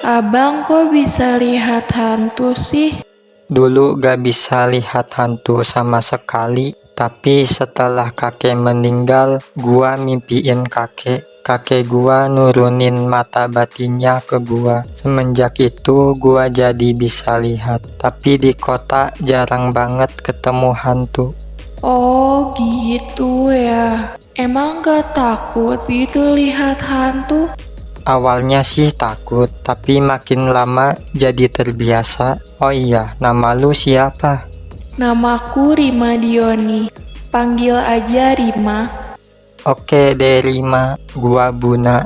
Abang kok bisa lihat hantu sih? Dulu gak bisa lihat hantu sama sekali, tapi setelah kakek meninggal, gua mimpiin kakek. Kakek gua nurunin mata batinnya ke gua. Semenjak itu gua jadi bisa lihat, tapi di kota jarang banget ketemu hantu. Oh gitu ya. Emang gak takut gitu lihat hantu? Awalnya sih takut, tapi makin lama jadi terbiasa. Oh iya, nama lu siapa? Namaku Rima Dioni. Panggil aja Rima. Oke deh Rima, gua Buna.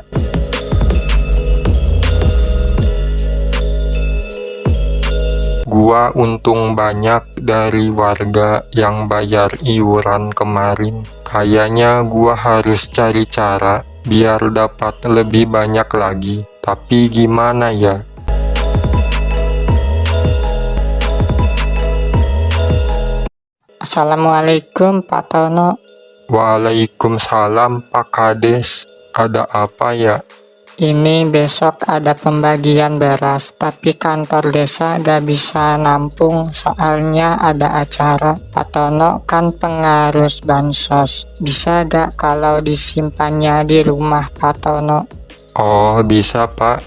Gua untung banyak dari warga yang bayar iuran kemarin. Kayaknya gua harus cari cara biar dapat lebih banyak lagi. Tapi gimana ya? Assalamualaikum Pak Tono. Waalaikumsalam Pak Kades. Ada apa ya? Ini besok ada pembagian beras, tapi kantor desa gak bisa nampung soalnya ada acara. Pak Tono kan pengurus bansos, bisa gak kalau disimpannya di rumah Pak Tono? Oh bisa Pak.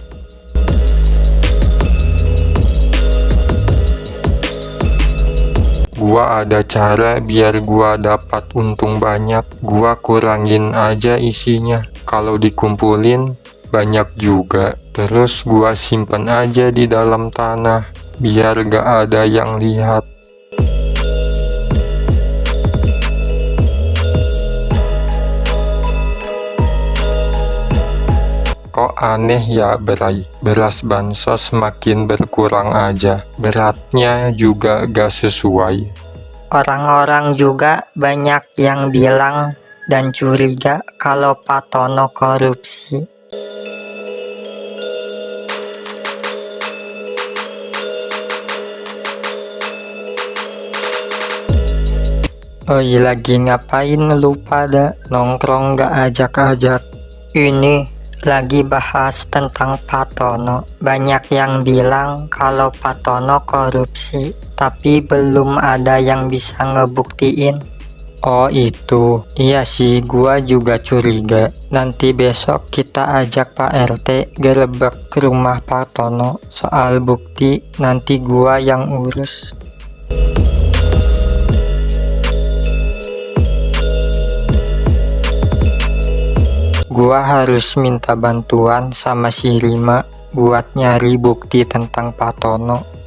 Gua ada cara biar gua dapat untung banyak. Gua kurangin aja isinya. Kalau dikumpulin banyak juga. Terus gua simpen aja di dalam tanah biar gak ada yang lihat. Kok aneh ya Bray, beras bansos makin berkurang aja, beratnya juga gak sesuai. Orang-orang juga banyak yang bilang dan curiga kalau Pak Tono korupsi. Oh iya, lagi ngapain lu pada nongkrong gak ajak-ajak? Ini lagi bahas tentang Pak Tono. Banyak yang bilang kalau Pak Tono korupsi, tapi belum ada yang bisa ngebuktiin. Oh itu, iya sih gua juga curiga. Nanti besok kita ajak Pak RT gerebek ke rumah Pak Tono. Soal bukti nanti gua yang urus. Gua harus minta bantuan sama si Rima buat nyari bukti tentang Pak Tono.